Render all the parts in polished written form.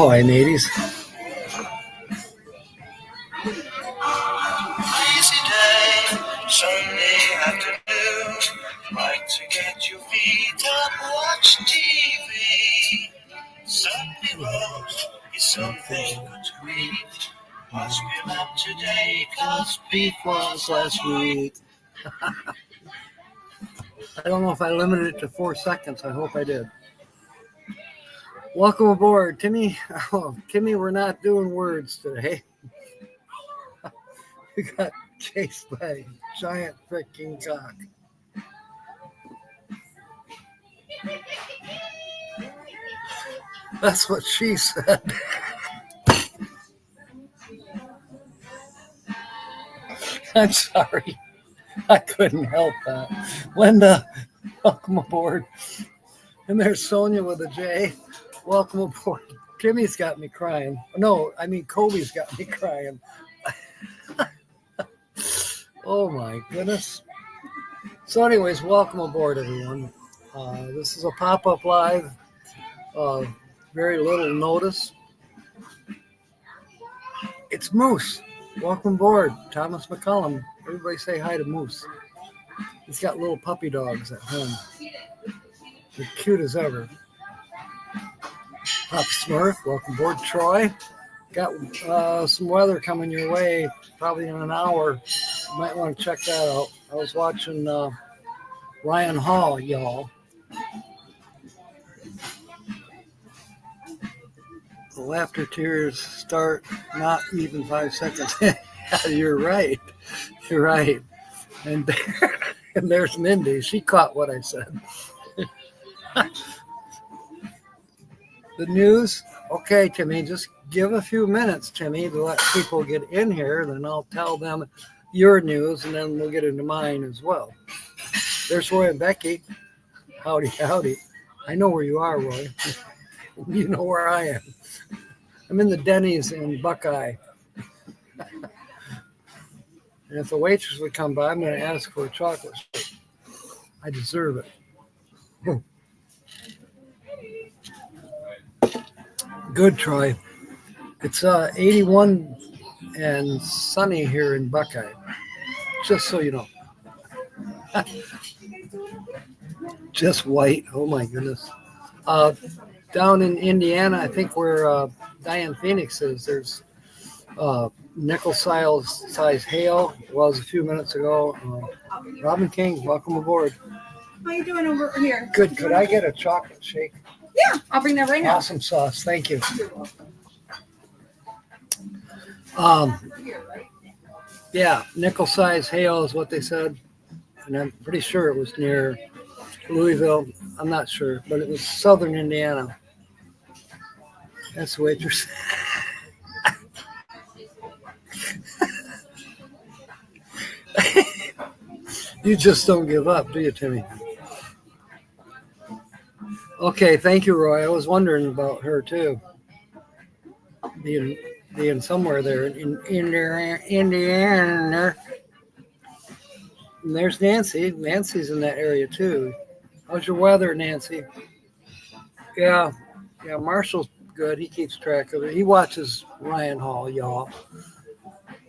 Ahoy, mateys. Lazy day, Sunday afternoon. Like to get your feet up, watch TV. Sunday roast is something good to eat. Must be up today, cause beef was last week. I don't know if I limited it to 4 seconds. I hope I did. Welcome aboard, Timmy. Oh, Timmy, we're not doing words today. We got chased by a giant freaking cock. That's what she said. I'm sorry. I couldn't help that. Linda, welcome aboard. And there's Sonia with a J. Welcome aboard. Timmy's got me crying. No, I mean, Kobe's got me crying. Oh, my goodness. So anyways, welcome aboard, everyone. This is a pop-up live. Very little notice. It's Moose. Welcome aboard, Thomas McCullum. Everybody say hi to Moose. He's got little puppy dogs at home. They're cute as ever. Pop Smurf, welcome aboard, Troy. Got some weather coming your way, probably in an hour. You might want to check that out. I was watching Ryan Hall, y'all. The laughter tears start not even 5 seconds. You're right. You're right. And there's Mindy. She caught what I said. The news. Okay, Timmy, just give a few minutes, Timmy, to let people get in here. Then I'll tell them your news, and then we'll get into mine as well. There's Roy and Becky. Howdy, howdy. I know where you are, Roy. You know where I am. I'm in the Denny's in Buckeye. And if the waitress would come by, I'm going to ask for a chocolate shake. I deserve it. Good, Troy. It's 81 and sunny here in Buckeye. Just so you know. Just white. Oh, my goodness. Down in Indiana, I think where Diane Phoenix is, there's nickel-size hail. It was a few minutes ago. Robin King, welcome aboard. How you doing over here? Good. Could I get a chocolate shake? Yeah, I'll bring that right now. Awesome sauce. Thank you. Yeah, nickel-size hail is what they said. And I'm pretty sure it was near Louisville. I'm not sure, but it was southern Indiana. That's the waitress. You just don't give up, do you, Timmy? Okay, thank you, Roy. I was wondering about her, too. Being somewhere there in Indiana. And there's Nancy. Nancy's in that area, too. How's your weather, Nancy? Yeah, Marshall's good. He keeps track of it. He watches Ryan Hall, y'all.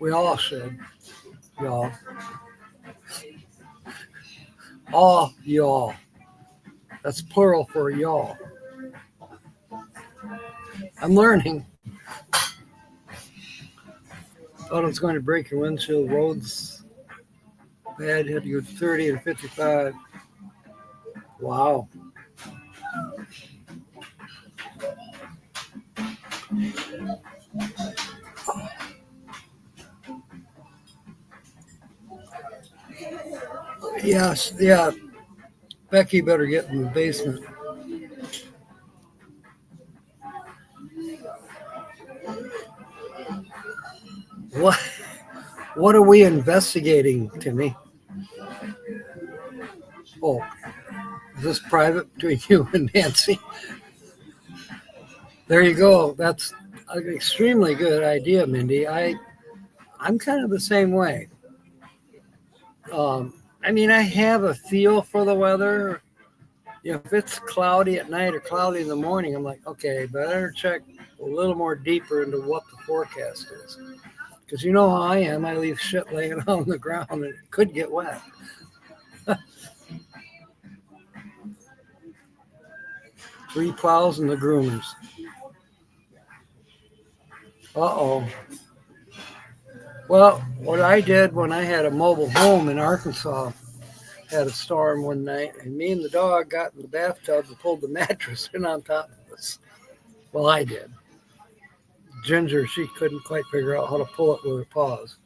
We all should, y'all. All y'all. That's plural for y'all. I'm learning. Thought I was going to break your windshield. Roads bad. Had to go 30 and 55. Wow. Yes, yeah. Becky better get in the basement. What are we investigating, Timmy? Oh, is this private between you and Nancy? There you go. That's an extremely good idea, Mindy. I'm kind of the same way. I mean, I have a feel for the weather, If it's cloudy at night or cloudy in the morning, I'm like, okay, better check a little more deeper into what the forecast is. Because you know how I am. I leave shit laying on the ground and it could get wet. 3 plows and the groomers. Uh-oh. Well, what I did when I had a mobile home in Arkansas, had a storm one night, and me and the dog got in the bathtub and pulled the mattress in on top of us. Well, I did. Ginger, she couldn't quite figure out how to pull it with her paws,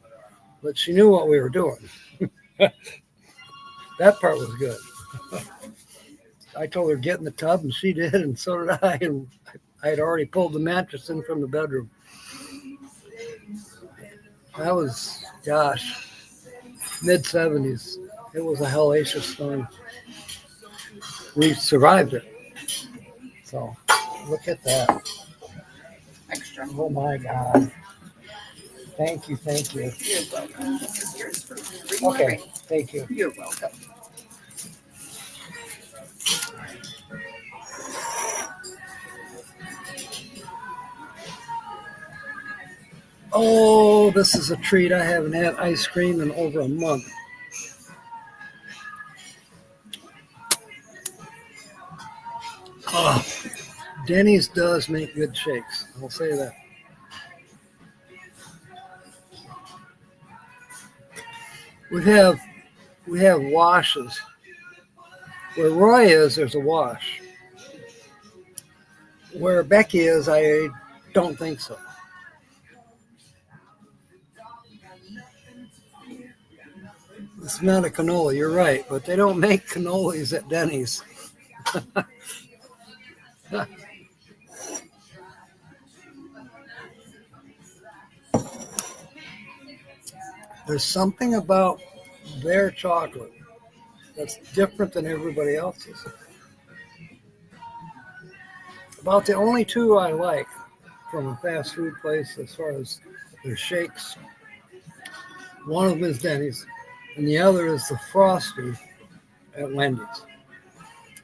but she knew what we were doing. That part was good. I told her get in the tub, and she did, and so did I. And I had already pulled the mattress in from the bedroom. That was, gosh, mid-70s. It was a hellacious storm. We survived it. So, look at that. Extra. Oh my God. Thank you, thank you. You're welcome. Here's for reading my Okay, writing. thank you. You're welcome. Oh, this is a treat. I haven't had ice cream in over a month. Oh, Denny's does make good shakes. I'll say that. We have washes. Where Roy is, there's a wash. Where Becky is, I don't think so. It's not a cannoli, you're right, but they don't make cannolis at Denny's. There's something about their chocolate that's different than everybody else's. About the only two I like from a fast food place as far as their shakes. One of them is Denny's, and the other is the Frosty at Wendy's.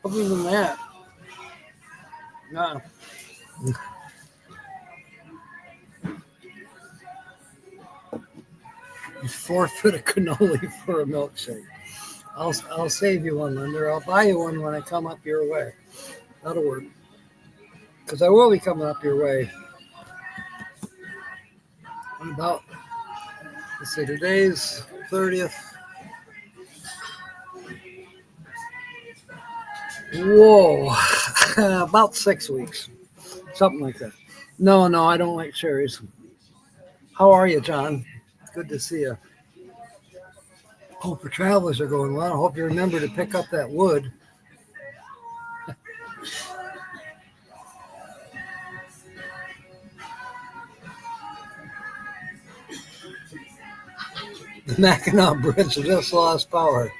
Other than that, nah. You forfeit a cannoli for a milkshake. I'll save you one, Linda. I'll buy you one when I come up your way. That'll work. Because I will be coming up your way. About, let's see, today's 30th. Whoa, about 6 weeks. Something like that. No, I don't like cherries. How are you, John? Good to see you. Hope your travels are going well. I hope you remember to pick up that wood. The Mackinac Bridge just lost power.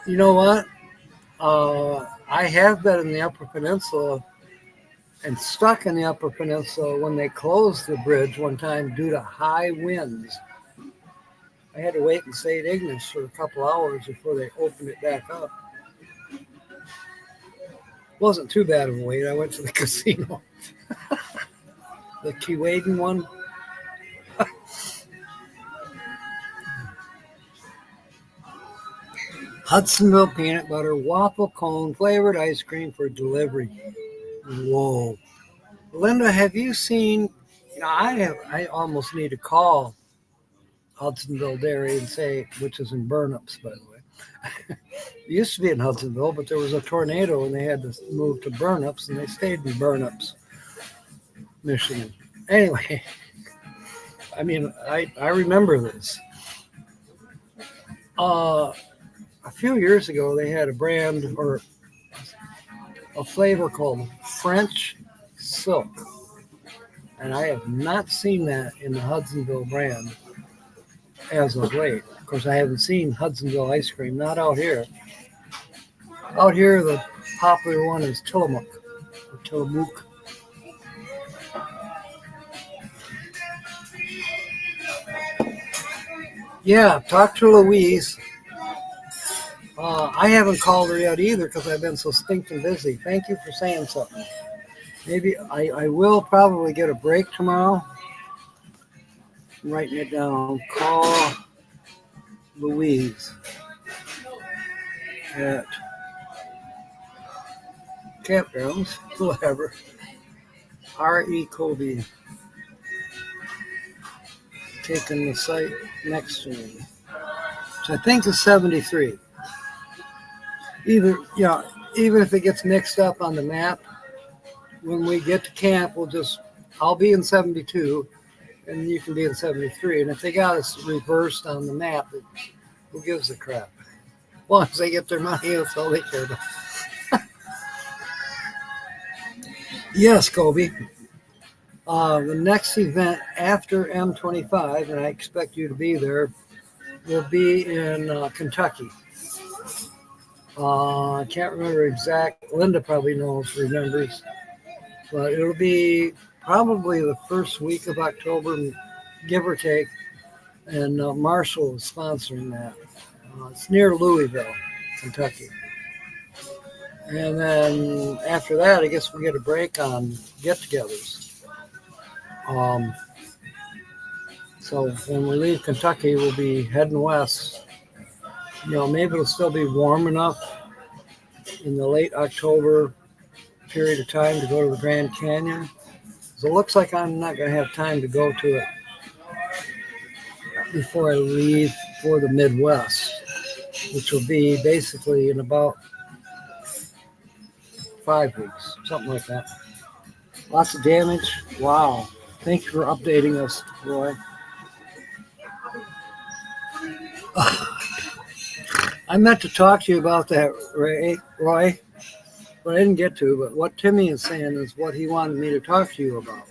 You know what? I have been in the Upper Peninsula and stuck in the Upper Peninsula when they closed the bridge one time due to high winds. I had to wait in St. Ignace for a couple hours before they opened it back up. Wasn't too bad of a wait. I went to the casino. The Keewaydin one. Hudsonville peanut butter waffle cone flavored ice cream for delivery. Whoa. Linda, have you seen, I almost need to call Hudsonville Dairy and say, which is in Burnups, by the way. It used to be in Hudsonville, but there was a tornado and they had to move to Burnups, and they stayed in Burnups, Michigan. Anyway, I mean, I remember this. A few years ago, they had a brand or a flavor called French Silk. And I have not seen that in the Hudsonville brand as of late. Of course, I haven't seen Hudsonville ice cream, not out here. Out here, the popular one is Tillamook, or Tillamook. Yeah, talk to Louise. I haven't called her yet either because I've been so stinking busy. Thank you for saying something. Maybe I will probably get a break tomorrow. I'm writing it down. Call Louise at campgrounds, whatever. R.E. Kobe taking the site next to me. So I think it's 73. Even if it gets mixed up on the map, when we get to camp, I'll be in 72 and you can be in 73. And if they got us reversed on the map, who gives a crap? As long as they get their money, that's all they care about. Yes, Kobe. The next event after M25, and I expect you to be there, will be in Kentucky. I can't remember exact. Linda probably remembers, but it'll be probably the first week of October, give or take. And Marshall is sponsoring that. It's near Louisville, Kentucky. And then after that, I guess we get a break on get-togethers. So when we leave Kentucky, we'll be heading west. Maybe it'll still be warm enough in the late October period of time to go to the Grand Canyon. So it looks like I'm not going to have time to go to it before I leave for the Midwest, which will be basically in about 5 weeks, something like that. Lots of damage. Wow. Thank you for updating us, Roy. I meant to talk to you about that, Roy, but I didn't get to. But what Timmy is saying is what he wanted me to talk to you about.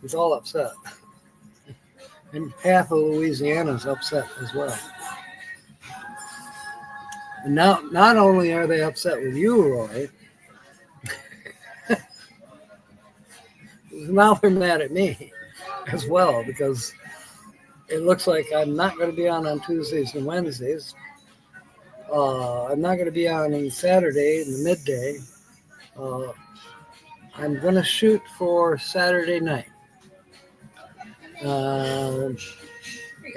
He's all upset. And half of Louisiana is upset as well. And now, not only are they upset with you, Roy, now they're mad at me as well because it looks like I'm not going to be on Tuesdays and Wednesdays. I'm not going to be on Saturday in the midday. I'm going to shoot for Saturday night. And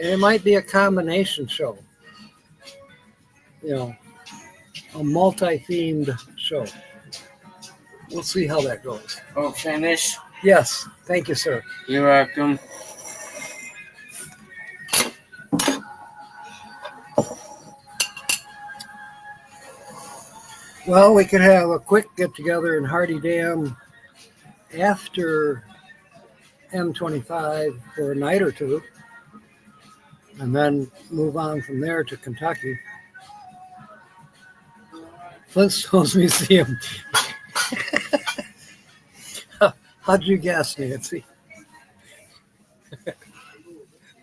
it might be a combination show. A multi-themed show. We'll see how that goes. Oh, finish? Yes. Thank you, sir. You're welcome. Well, we could have a quick get-together in Hardy Dam after M25 for a night or two, and then move on from there to Kentucky. Flintstones Museum. How'd you guess, Nancy?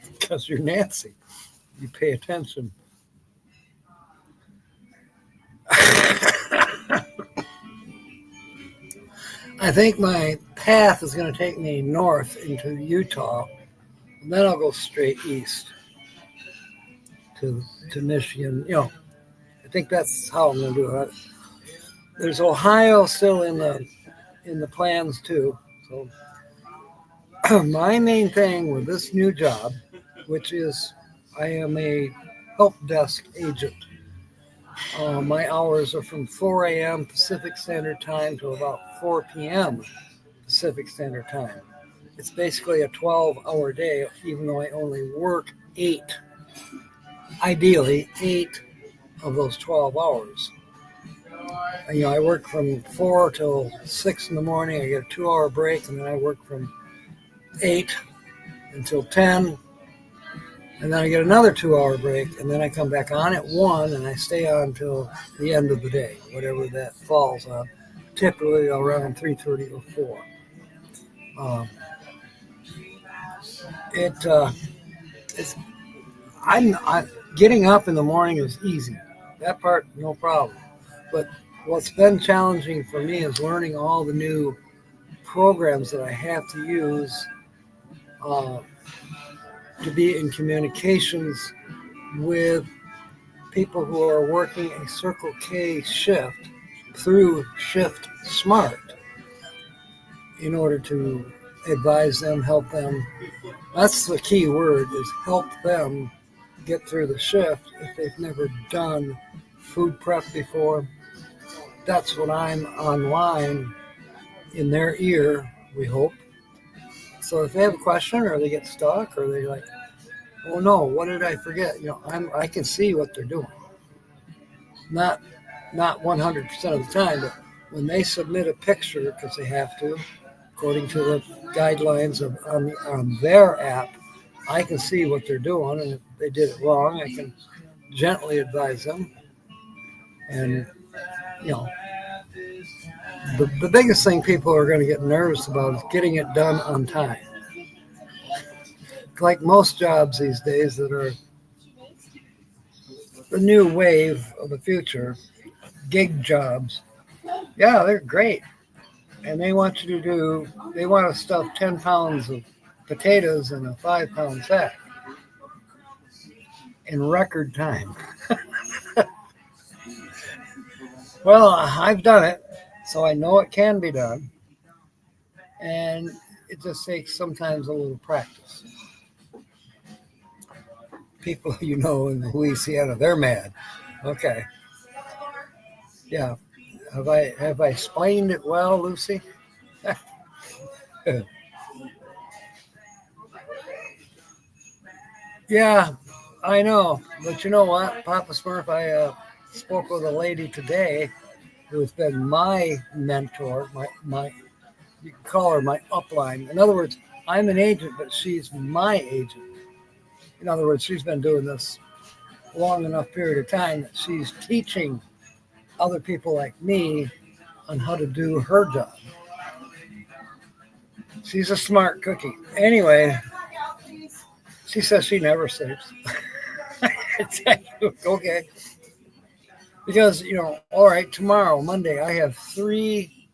Because you're Nancy. You pay attention. I think my path is going to take me north into Utah, and then I'll go straight east to Michigan. I think that's how I'm going to do it. There's Ohio still in the plans too. So my main thing with this new job, which is I am a help desk agent. My hours are from 4 a.m. Pacific Standard Time to about 4 p.m. Pacific Standard Time. It's basically a 12-hour day, even though I only work 8. Ideally, 8 of those 12 hours. I work from 4 till 6 in the morning. I get a 2-hour break, and then I work from 8 until 10. And then I get another 2-hour break, and then I come back on at 1, and I stay on till the end of the day, whatever that falls on, typically around 3:30 or 4. I'm getting up in the morning is easy. That part, no problem. But what's been challenging for me is learning all the new programs that I have to use to be in communications with people who are working a Circle K shift through Shift Smart in order to advise them, help them. That's the key word, is help them get through the shift if they've never done food prep before. That's what I'm online in their ear, we hope. So if they have a question or they get stuck or they like, oh no, what did I forget? I can see what they're doing. Not 100% of the time, but when they submit a picture, because they have to, according to the guidelines on their app, I can see what they're doing, and if they did it wrong, I can gently advise them. And the biggest thing people are going to get nervous about is getting it done on time. Like most jobs these days that are the new wave of the future, gig jobs, yeah, they're great. And they want to stuff 10 pounds of potatoes in a 5-pound sack in record time. Well, I've done it, so I know it can be done. And it just takes sometimes a little practice. People in Louisiana, they're mad. Okay. Yeah. Have I explained it well, Lucy? Yeah, I know. But you know what, Papa Smurf, I spoke with a lady today who has been my mentor, my you can call her my upline. In other words, I'm an agent, but she's my agent. In other words, she's been doing this long enough period of time that she's teaching other people like me on how to do her job. She's a smart cookie. Anyway, she says she never sleeps. Okay. Because, all right, tomorrow, Monday, I have three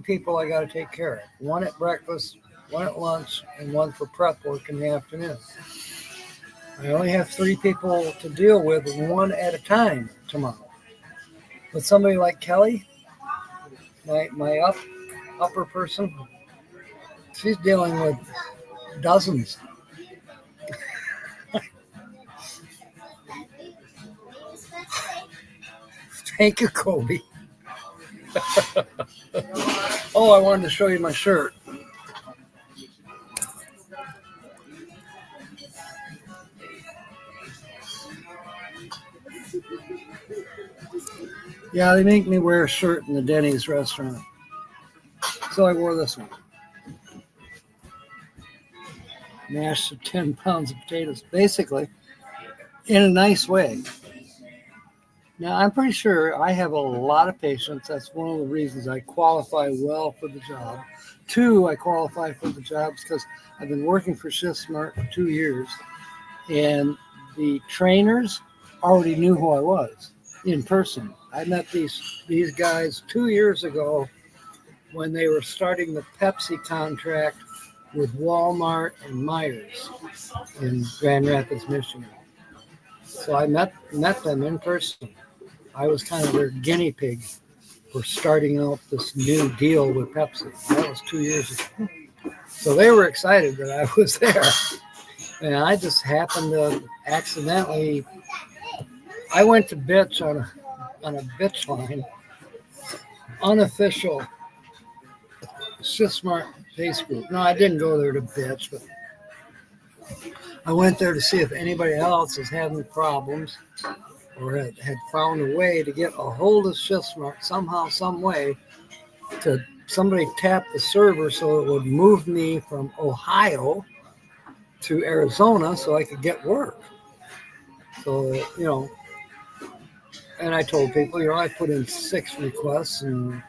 people I got to take care of. One at breakfast, one at lunch, and one for prep work in the afternoon. I only have 3 people to deal with, one at a time tomorrow. But somebody like Kelly, my upper person, she's dealing with dozens. Thank you, Kobe. Oh, I wanted to show you my shirt. Yeah, they make me wear a shirt in the Denny's restaurant. So I wore this one. Mashed 10 pounds of potatoes, basically, in a nice way. Now, I'm pretty sure I have a lot of patience. That's one of the reasons I qualify well for the job. 2, I qualify for the job because I've been working for Shift Smart for 2 years, and the trainers already knew who I was in person. I met these guys 2 years ago when they were starting the Pepsi contract with Walmart and Myers in Grand Rapids, Michigan. So I met them in person. I was kind of their guinea pig for starting out this new deal with Pepsi. That was 2 years ago. So they were excited that I was there. And I just happened to accidentally, I went to bitch on a bitch line, unofficial Shift Smart face group. No, I didn't go there to bitch, but I went there to see if anybody else is having problems or had found a way to get a hold of Shift Smart somehow, some way, to somebody tap the server so it would move me from Ohio to Arizona so I could get work. So, and I told people, I put in 6 requests, and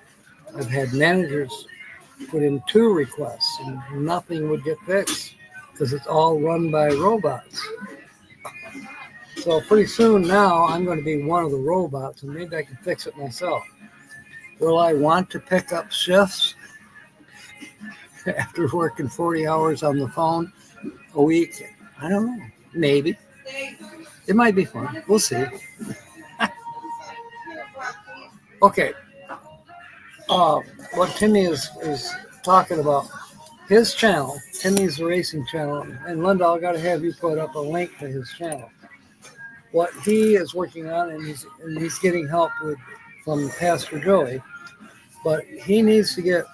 I've had managers put in 2 requests, and nothing would get fixed because it's all run by robots. So pretty soon now, I'm going to be one of the robots, and maybe I can fix it myself. Will I want to pick up shifts after working 40 hours on the phone a week? I don't know. Maybe. It might be fun. We'll see. Okay. What Timmy is talking about, his channel, Timmy's Racing Channel, and Linda, I got to have you put up a link to his channel. What he is working on, and he's getting help from Pastor Joey, but he needs to get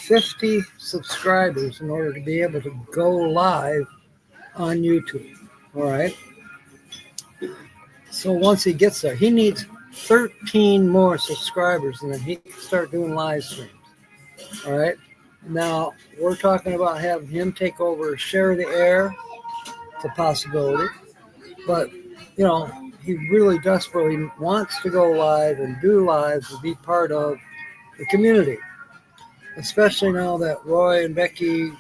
50 subscribers in order to be able to go live on YouTube. All right. So once he gets there, he needs 13 more subscribers, and then he can start doing live streams. All right. Now we're talking about having him take over, share the air. It's a possibility, but he really desperately wants to go live and do lives and be part of the community, especially now that Roy and Becky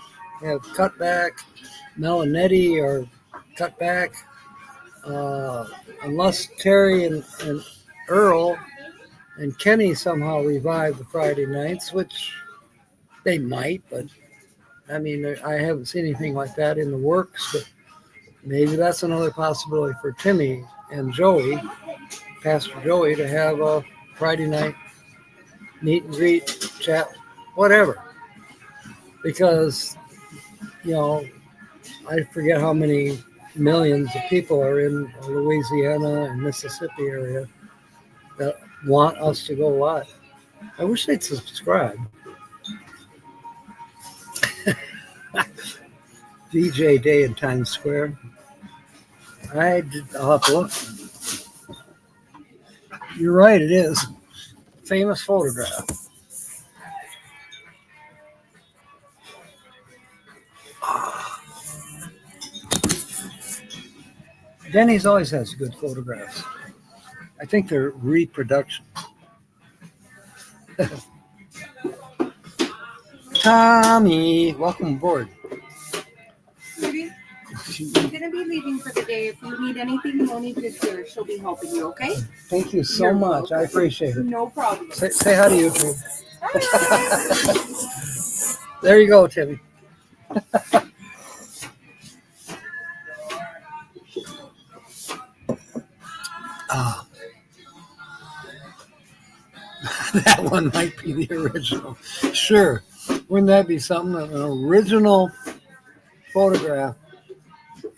have cut back, Mel and Nettie are cut back. Unless Terry and Earl and Kenny somehow revive the Friday nights, which they might, but I mean, I haven't seen anything like that in the works, but maybe that's another possibility for Timmy and Joey, Pastor Joey, to have a Friday night meet and greet, chat, whatever. Because, I forget how many millions of people are in Louisiana and Mississippi area that want us to go live. I wish they'd subscribe. VJ Day in Times Square. I'll have to look. You're right, it is. Famous photograph. Denny's always has good photographs. I think they're reproduction. Tommy, welcome aboard. Maybe she's going to be leaving for the day. If you need anything, Monique is here. She'll be helping you, okay? Thank you so You're much. welcome. I appreciate it. No problem. Say hi to YouTube. There you go, Timmy. That one might be the original. Sure. Wouldn't that be something? An original photograph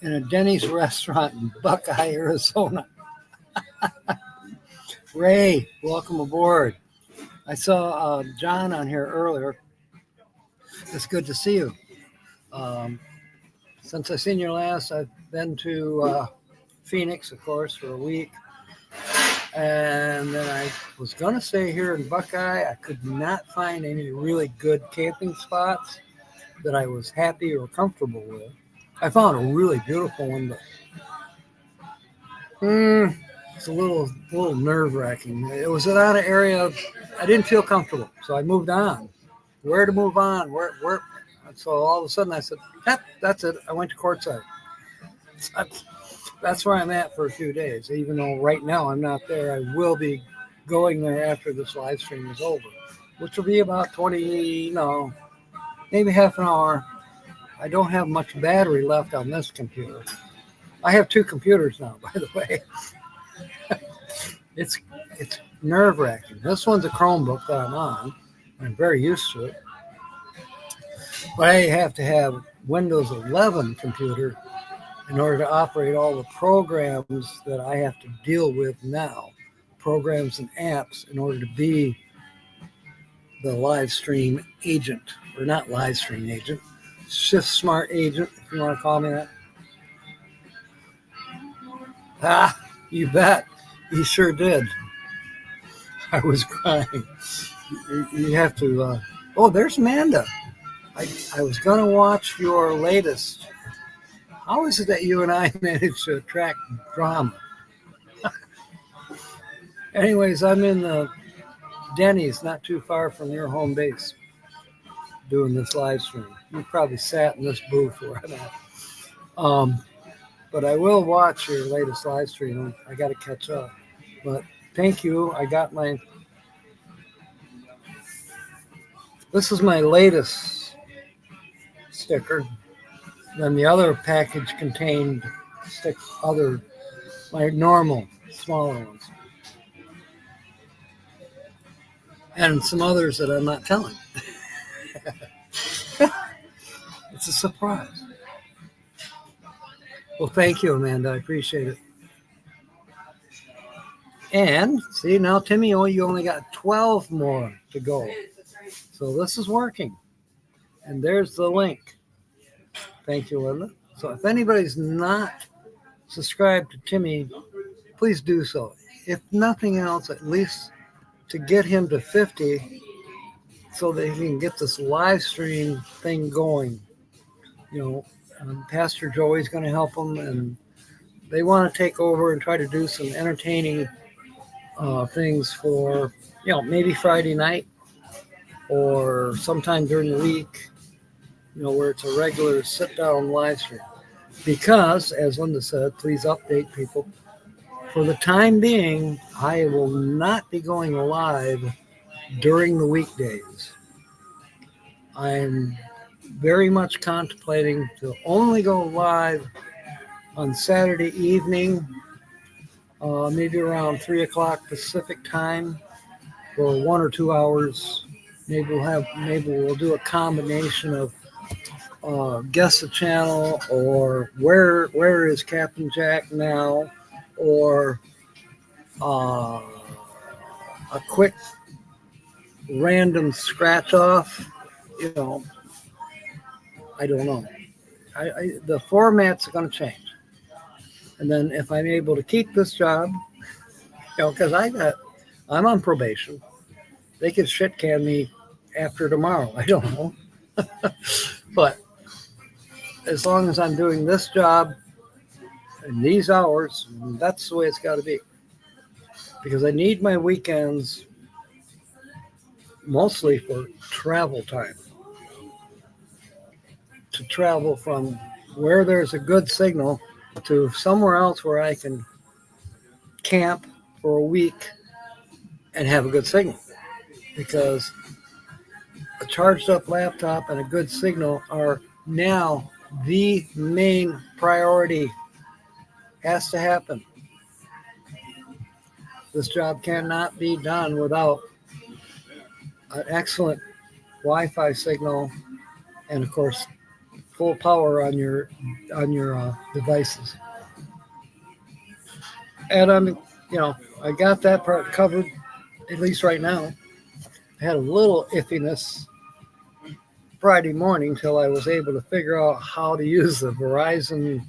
in a Denny's restaurant in Buckeye, Arizona. Ray, welcome aboard. I saw John on here earlier. It's good to see you. Since I seen you last, I've been to Phoenix, of course, for a week. And then I was going to stay here in Buckeye. I could not find any really good camping spots that I was happy or comfortable with. I found a really beautiful one, but it's a little nerve-wracking. It was in an area I didn't feel comfortable, so I moved on. Where to move on? Where? So all of a sudden I said, yep, that's it. I went to Quartzsite. That's where I'm at for a few days. Even though right now I'm not there, I will be going there after this live stream is over, which will be about maybe half an hour. I don't have much battery left on this computer. I have two computers now, by the way. It's nerve-wracking. This one's a Chromebook that I'm on. I'm very used to it. But I have to have Windows 11 computer in order to operate all the programs that I have to deal with now, programs and apps, in order to be the live stream agent, or not live stream agent, Shift Smart agent, if you want to call me that. You bet. You sure did. I was crying. You have to, there's Amanda. I was going to watch your latest. How is it that you and I managed to attract drama? Anyways, I'm in the Denny's, not too far from your home base, doing this live stream. You probably sat in this booth where I'm at. But I will watch your latest live stream. I got to catch up. But thank you. I got this is my latest sticker. Then the other package contained other my normal smaller ones, and some others that I'm not telling. It's a surprise. Well, thank you, Amanda. I appreciate it. And see, now, Timmy, oh, you only got 12 more to go. So this is working. And there's the link. Thank you, Linda. So if anybody's not subscribed to Timmy, please do so. If nothing else, at least to get him to 50 so that he can get this live stream thing going. Pastor Joey's going to help him, and they want to take over and try to do some entertaining things for, maybe Friday night or sometime during the week, where it's a regular sit-down live stream. Because, as Linda said, please update people. For the time being, I will not be going live during the weekdays. I'm very much contemplating to only go live on Saturday evening, maybe around 3 o'clock Pacific time for 1 or 2 hours. Maybe we'll do a combination of guess the channel, or where is Captain Jack now, or a quick random scratch off. I don't know. The format's going to change. And then if I'm able to keep this job, because I'm on probation, they could shit can me after tomorrow. I don't know. But as long as I'm doing this job in these hours, that's the way it's got to be. Because I need my weekends mostly for travel time. To travel from where there's a good signal to somewhere else where I can camp for a week and have a good signal. Because a charged up laptop and a good signal are now the main priority. Has to happen. This job cannot be done without an excellent Wi-Fi signal and, of course, full power on your devices. And I got that part covered, at least right now. I had a little iffiness Friday morning till I was able to figure out how to use the Verizon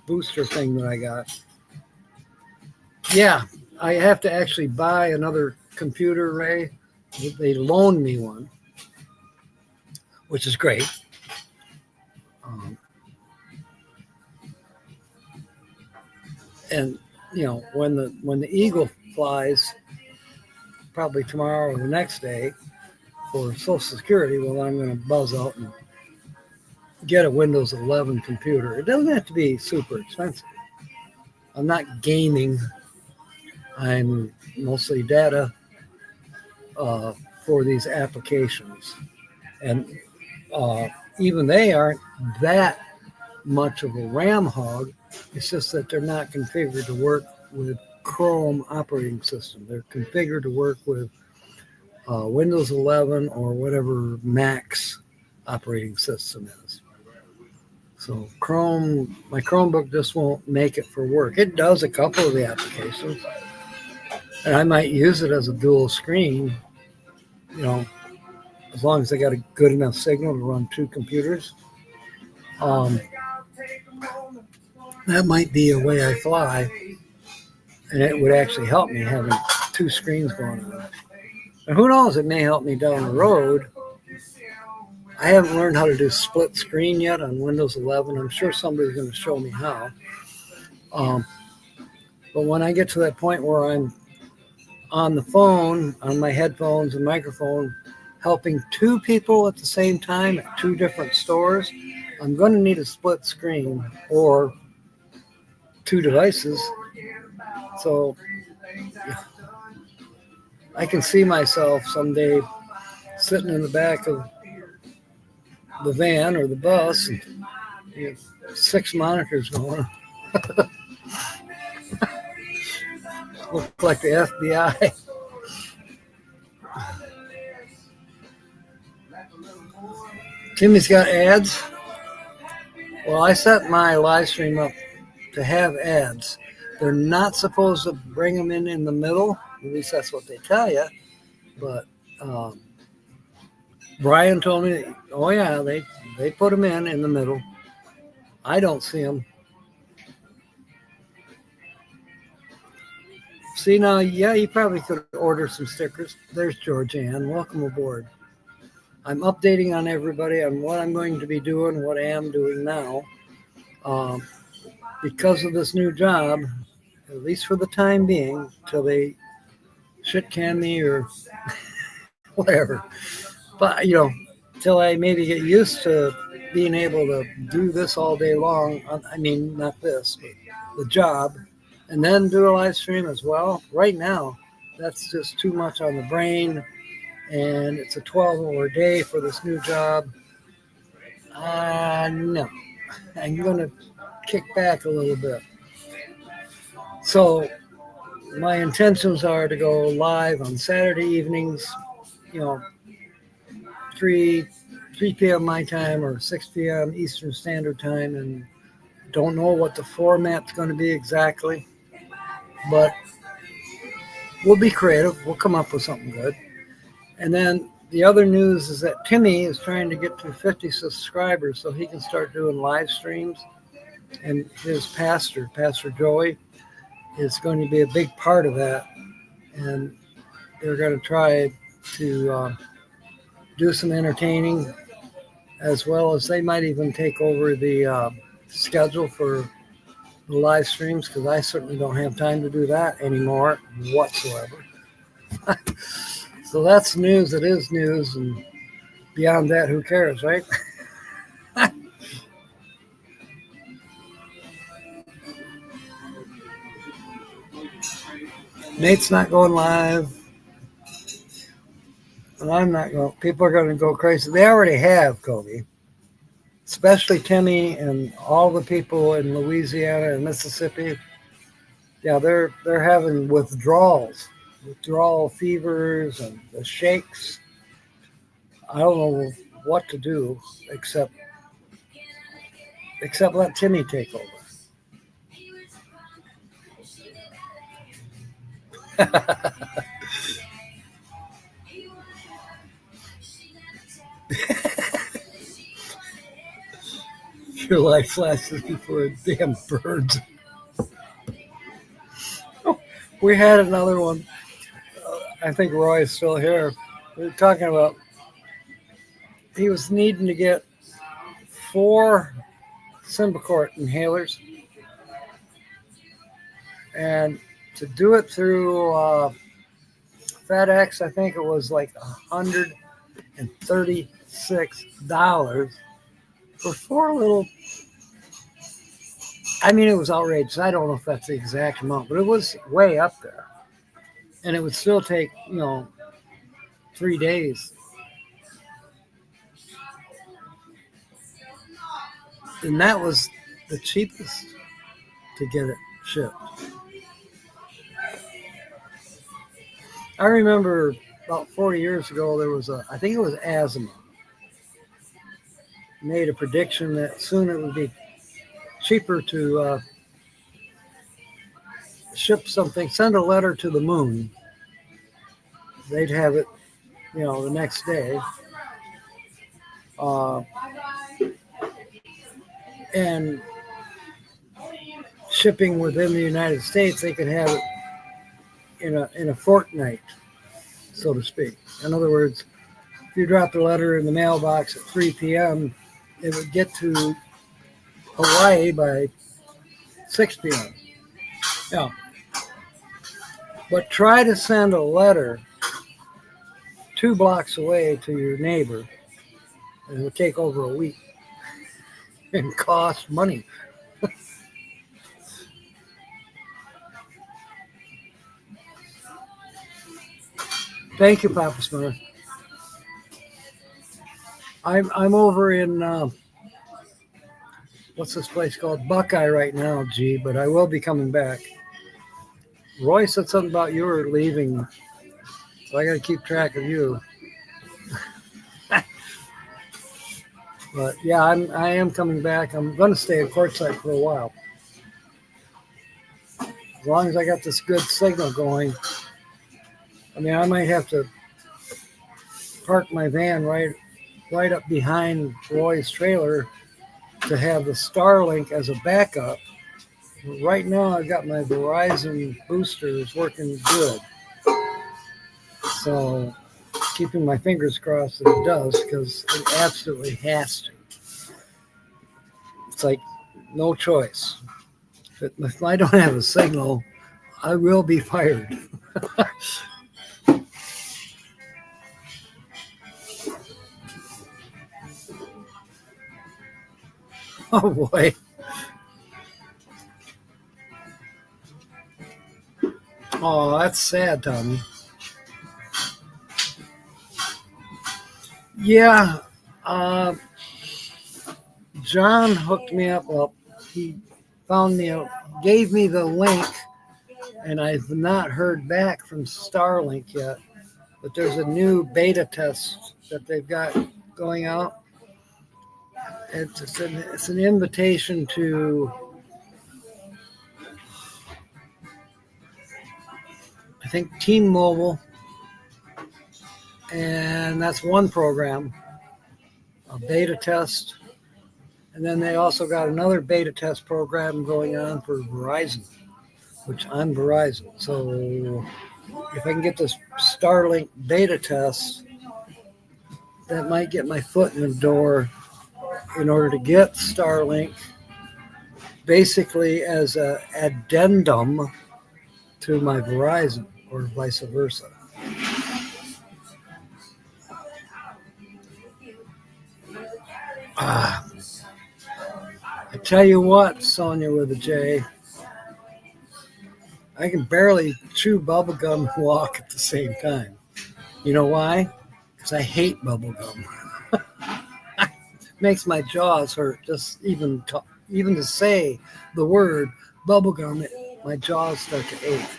booster thing that I got. Yeah, I have to actually buy another computer, Ray. They loaned me one, which is great. And when the Eagle flies, probably tomorrow or the next day for Social Security, well, I'm going to buzz out and get a Windows 11 computer. It doesn't have to be super expensive. I'm not gaming. I'm mostly data for these applications. And even they aren't that much of a RAM hog. It's just that they're not configured to work with Chrome operating system. They're configured to work with Windows 11 or whatever Mac's operating system is. So my Chromebook just won't make it for work. It does a couple of the applications, and I might use it as a dual screen, as long as I got a good enough signal to run 2 computers. That might be a way I fly, and it would actually help me having 2 screens going on. And who knows, it may help me down the road. I haven't learned how to do split screen yet on Windows 11. I'm sure somebody's going to show me how. But when I get to that point where I'm on the phone, on my headphones and microphone, helping 2 people at the same time at 2 different stores, I'm going to need a split screen or 2 devices. So I can see myself someday sitting in the back of the van or the bus and 6 monitors going. Look like the FBI. Timmy's got ads. Well, I set my live stream up to have ads. They're not supposed to bring them in the middle. At least that's what they tell you. But Brian told me, oh yeah, they put them in the middle. I don't see them. See now, yeah, you probably could order some stickers. There's Georgianne. Welcome aboard. I'm updating on everybody on what I'm going to be doing, what I am doing now. Because of this new job, at least for the time being, till they shit can me or whatever. But, till I maybe get used to being able to do this all day long. I mean, not this, but the job. And then do a live stream as well. Right now, that's just too much on the brain. And it's a 12-hour day for this new job. No. I'm going to kick back a little bit. So my intentions are to go live on Saturday evenings, 3 p.m. my time or 6 p.m. Eastern Standard Time. And don't know what the format's going to be exactly. But we'll be creative. We'll come up with something good. And then the other news is that Timmy is trying to get to 50 subscribers so he can start doing live streams. And his pastor, Pastor Joey, is going to be a big part of that. And they're going to try to do some entertaining, as well as they might even take over the schedule for the live streams, because I certainly don't have time to do that anymore whatsoever. So that's news. It is news, and beyond that, who cares, right? Nate's not going live, and I'm not going. People are going to go crazy. They already have, Kobe. Especially Timmy and all the people in Louisiana and Mississippi. Yeah, they're having withdrawal fevers and the shakes. I don't know what to do except let Timmy take over. Your life flashes before a damn bird. We had another one. I think Roy is still here. We were talking about he was needing to get 4 Symbicort inhalers, and to do it through FedEx, I think it was like $136 for 4 little. I mean, it was outrageous. I don't know if that's the exact amount, but it was way up there. And it would still take, 3 days. And that was the cheapest to get it shipped. I remember about 40 years ago, there was I think it was asthma, made a prediction that soon it would be cheaper to ship something, send a letter to the moon. They'd have it, the next day. And shipping within the United States, they could have it in a fortnight, so to speak. In other words, if you dropped a letter in the mailbox at 3 p.m., it would get to Hawaii by 6 p.m. Yeah. But try to send a letter 2 blocks away to your neighbor, and it would take over a week and cost money. Thank you, Papa Smurf. I'm over in what's this place called? Buckeye right now, G, but I will be coming back. Roy said something about you were leaving, so I got to keep track of you. But yeah, I am coming back. I'm going to stay at Quartzsite for a while. As long as I got this good signal going. I mean, I might have to park my van right up behind Roy's trailer to have the Starlink as a backup. Right now, I've got my Verizon boosters working good. So, keeping my fingers crossed that it does, because it absolutely has to. It's like no choice. If I don't have a signal, I will be fired. Oh boy. Oh, that's sad, Tommy. Yeah, John hooked me up. Well, he found me, gave me the link, and I've not heard back from Starlink yet. But there's a new beta test that they've got going out. It's an invitation to, I think, T-Mobile, and that's one program, a beta test. And then they also got another beta test program going on for Verizon, which I'm Verizon. So if I can get this Starlink beta test, that might get my foot in the door in order to get Starlink basically as an addendum to my Verizon or vice versa. I tell you what, Sonia with a J, I can barely chew bubblegum and walk at the same time. You know why? Because I hate bubblegum. Makes my jaws hurt just even to say the word bubblegum. My jaws start to ache.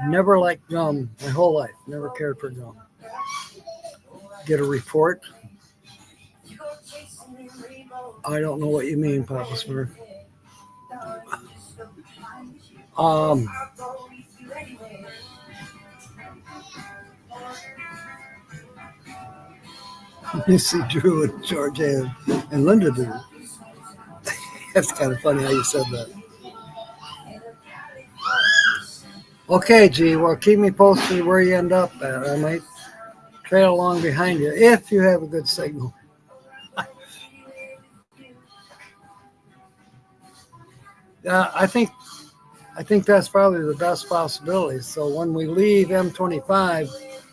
Never liked gum my whole life. Never cared for gum. Get a report? I don't know what you mean, Papa Smurf. You see Drew and George and Linda do. That's kind of funny how you said that. Okay, G, well, keep me posted where you end up at. I might trail along behind you if you have a good signal. I think that's probably the best possibility. So when we leave M25,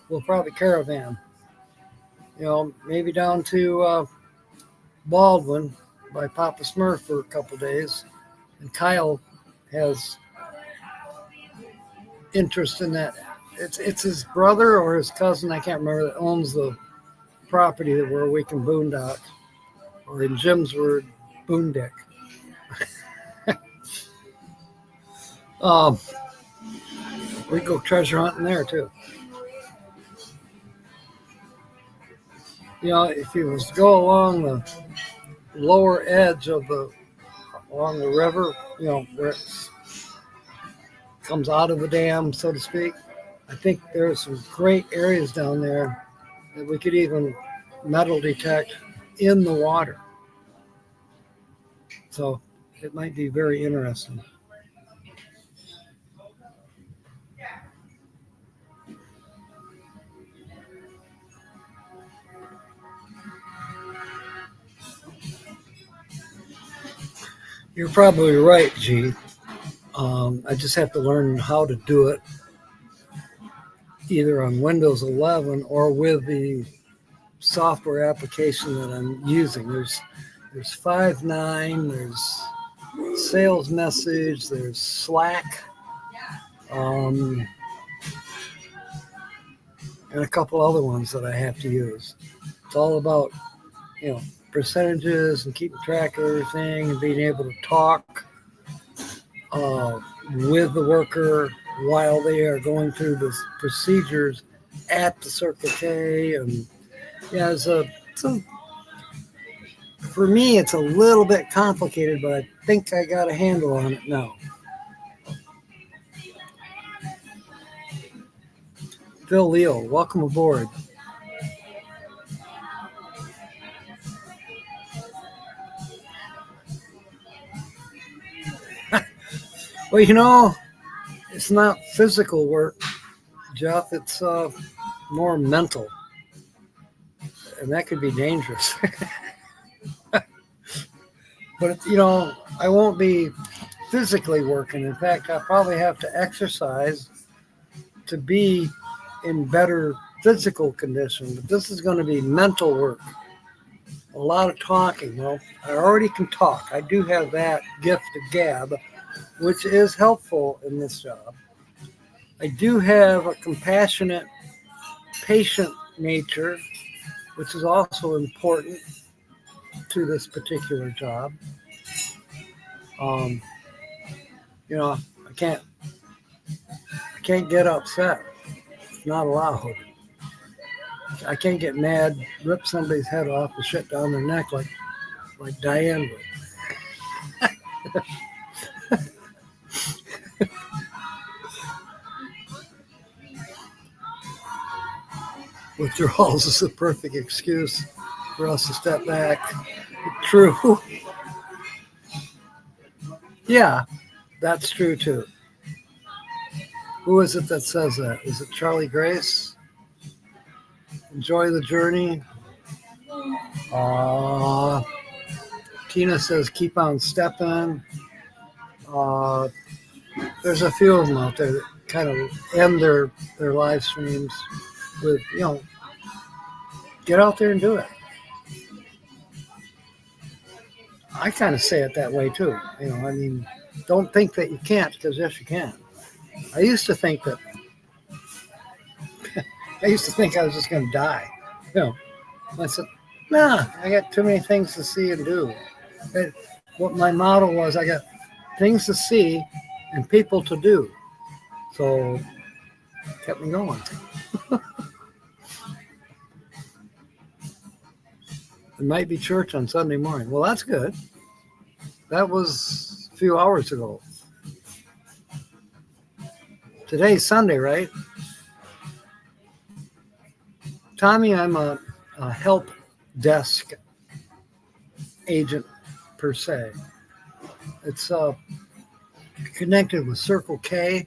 we'll probably caravan. You know, maybe down to Baldwin by Papa Smurf for a couple days. And Kyle has interest in that. It's his brother or his cousin, I can't remember, that owns the property where we can boondock, or in Jim's word, boondick. We go treasure hunting there too. You know, if you was to go along the lower edge of along the river, you know, where it comes out of the dam, so to speak, I think there's some great areas down there that we could even metal detect in the water. So it might be very interesting. You're probably right, G. I just have to learn how to do it either on Windows 11 or with the software application that I'm using. There's Five9, there's Sales Message, there's Slack, and a couple other ones that I have to use. It's all about, you know, percentages and keeping track of everything and being able to talk with the worker while they are going through the procedures at the Circle K. And yeah, for me, it's a little bit complicated, but I think I got a handle on it now. Phil Leo, welcome aboard. Well, it's not physical work, Jeff. It's more mental, and that could be dangerous. But I won't be physically working. In fact, I probably have to exercise to be in better physical condition. But this is going to be mental work. A lot of talking. Well, I already can talk. I do have that gift of gab, which is helpful in this job. I do have a compassionate, patient nature, which is also important to this particular job. I can't get upset. It's not allowed. I can't get mad, rip somebody's head off, and shit down their neck like Diane would. Withdrawals is a perfect excuse for us to step back. True. Yeah, that's true too. Who is it that says that? Is it Charlie Grace? Enjoy the journey. Tina says keep on stepping. There's a few of them out there that kind of end their live streams with, get out there and do it. I kind of say it that way too. Don't think that you can't, because yes, you can. I used to think I was just going to die. I said, nah, I got too many things to see and do. What my motto was, I got things to see and people to do. So kept me going. It might be church on Sunday morning. Well, that's good. That was a few hours ago. Today's Sunday, right? Tommy, I'm a help desk agent per se. It's connected with Circle K,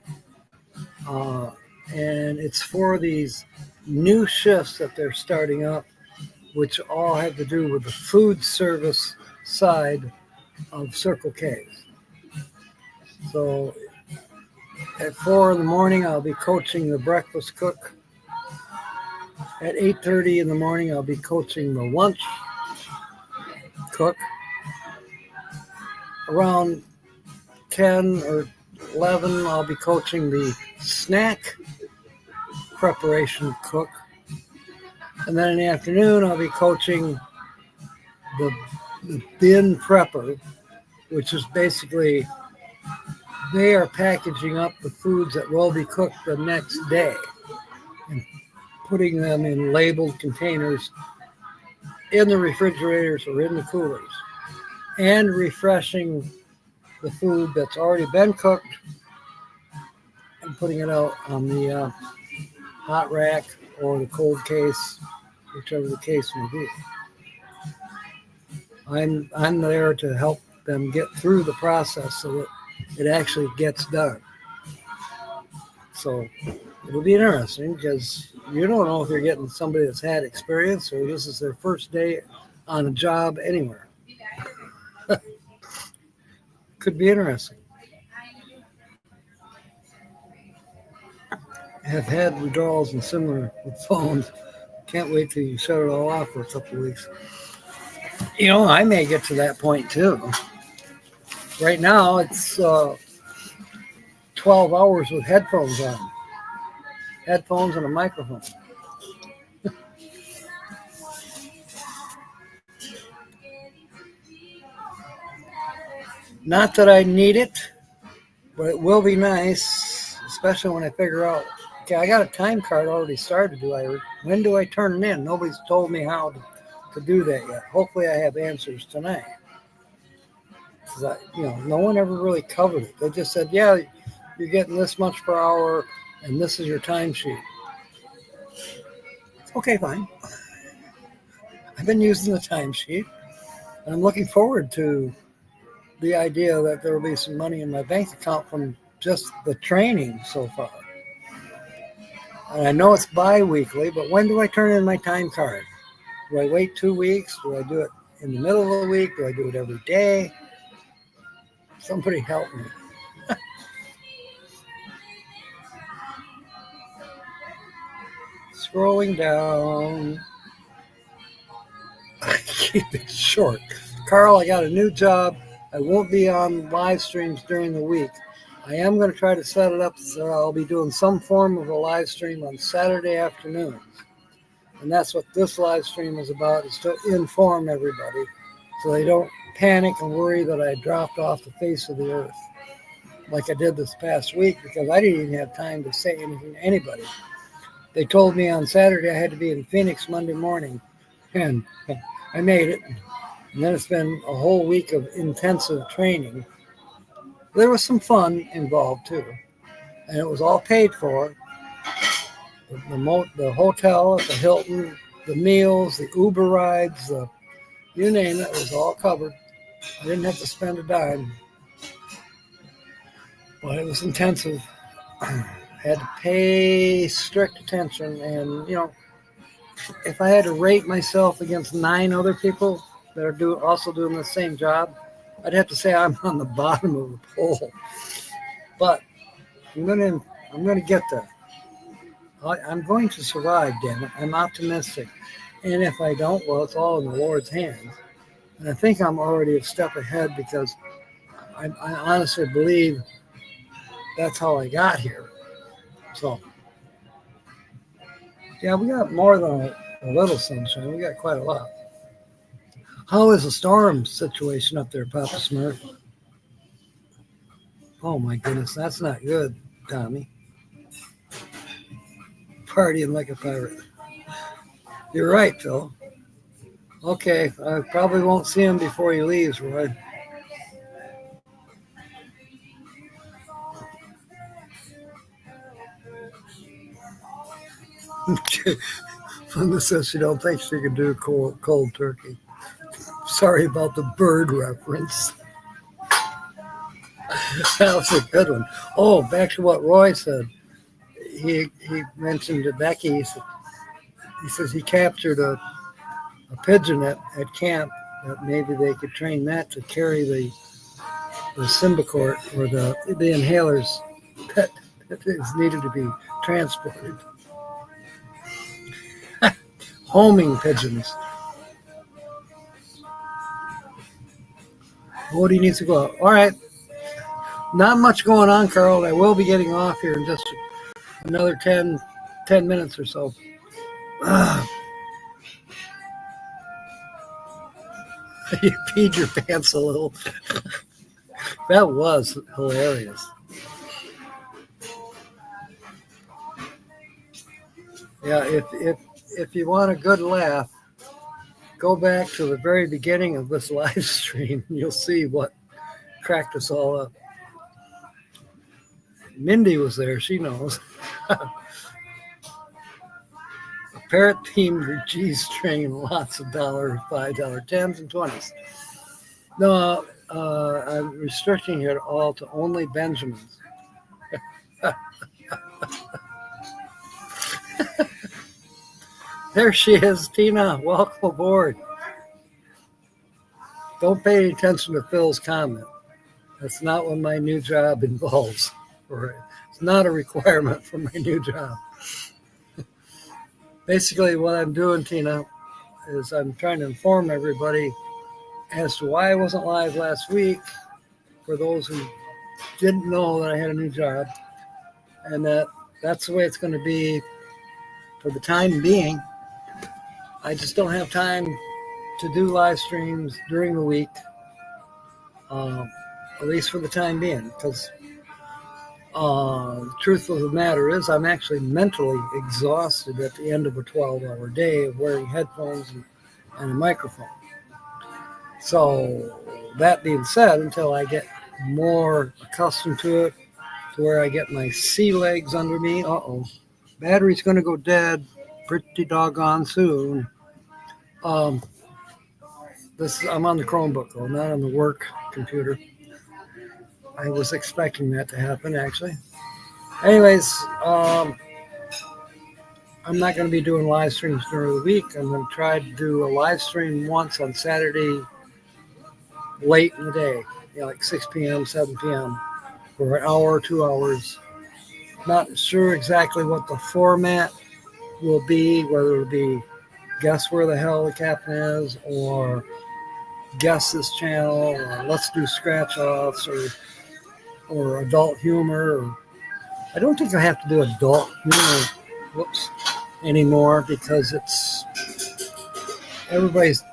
and it's for these new shifts that they're starting up, which all have to do with the food service side of Circle K. So at 4 in the morning, I'll be coaching the breakfast cook. At 8:30 in the morning, I'll be coaching the lunch cook. Around 10 or 11, I'll be coaching the snack preparation cook. And then in the afternoon, I'll be coaching the bin prepper, which is basically they are packaging up the foods that will be cooked the next day and putting them in labeled containers in the refrigerators or in the coolers, and refreshing the food that's already been cooked and putting it out on the hot rack or the cold case, whichever the case may be. I'm there to help them get through the process so that it actually gets done. So it'll be interesting because you don't know if you're getting somebody that's had experience or this is their first day on a job anywhere. Could be interesting. Have had withdrawals and similar with phones. Can't wait till you shut it all off for a couple of weeks. I may get to that point too. Right now, it's 12 hours with headphones on. Headphones and a microphone. Not that I need it, but it will be nice, especially when I figure out, okay, I got a time card already started. When do I turn it in? Nobody's told me how to do that yet. Hopefully, I have answers tonight. Because no one ever really covered it. They just said, yeah, you're getting this much per hour, and this is your timesheet. Okay, fine. I've been using the timesheet, and I'm looking forward to the idea that there will be some money in my bank account from just the training so far. And I know it's bi-weekly, but when do I turn in my time card? Do I wait 2 weeks? Do I do it in the middle of the week? Do I do it every day? Somebody help me. Scrolling down. I keep it short. Carl, I got a new job. I won't be on live streams during the week. I am going to try to set it up so I'll be doing some form of a live stream on Saturday afternoons. And that's what this live stream is about, is to inform everybody so they don't panic and worry that I dropped off the face of the earth like I did this past week, because I didn't even have time to say anything to anybody. They told me on Saturday I had to be in Phoenix Monday morning, and I made it. And then it's been a whole week of intensive training. There was some fun involved too, and it was all paid for. The hotel at the Hilton, the meals, the Uber rides, you name it, was all covered. I didn't have to spend a dime, but it was intensive. Had to pay strict attention, and if I had to rate myself against 9 other people that are also doing the same job, I'd have to say I'm on the bottom of the pole. But I'm gonna get there. I'm going to survive, damn it. I'm optimistic. And if I don't, well, it's all in the Lord's hands. And I think I'm already a step ahead, because I honestly believe that's how I got here. So, yeah, we got more than a little sunshine. We got quite a lot. How is the storm situation up there, Papa Smurf? Oh, my goodness. That's not good, Tommy. Partying like a pirate. You're right, Phil. Okay, I probably won't see him before he leaves, Roy. Linda says she don't think she can do cold turkey. Sorry about the bird reference. That was a good one. Oh, back to what Roy said. He mentioned to Becky. He says he captured a pigeon at camp, that maybe they could train that to carry the Symbicort, or the inhalers that is needed to be transported. Homing pigeons. Woody needs to go out. All right. Not much going on, Carl. I will be getting off here in just another 10 minutes or so. You peed your pants a little. That was hilarious. Yeah, if you want a good laugh, go back to the very beginning of this live stream. You'll see what cracked us all up. Mindy was there. She knows. A parrot-themed G-string, lots of $1, $5, 10s, and 20s. No, I'm restricting it all to only Benjamins. There she is, Tina. Welcome aboard. Don't pay any attention to Phil's comment. That's not what my new job involves. It's not a requirement for my new job. Basically, what I'm doing, Tina, is I'm trying to inform everybody as to why I wasn't live last week, for those who didn't know that I had a new job, and that's the way it's going to be for the time being. I just don't have time to do live streams during the week, at least for the time being, because The truth of the matter is, I'm actually mentally exhausted at the end of a 12-hour day of wearing headphones and a microphone. So, that being said, until I get more accustomed to it, to where I get my sea legs under me, battery's going to go dead pretty doggone soon. Um, I'm on the Chromebook, though, not on the work computer. I was expecting that to happen, actually. Anyways, I'm not going to be doing live streams during the week. I'm going to try to do a live stream once on Saturday late in the day, like 6 p.m., 7 p.m. for an hour, 2 hours. Not sure exactly what the format will be, whether it'll be guess where the hell the captain is, or guess this channel, or let's do scratch offs, or adult humor. Or, I don't think I have to do adult humor anymore because everybody's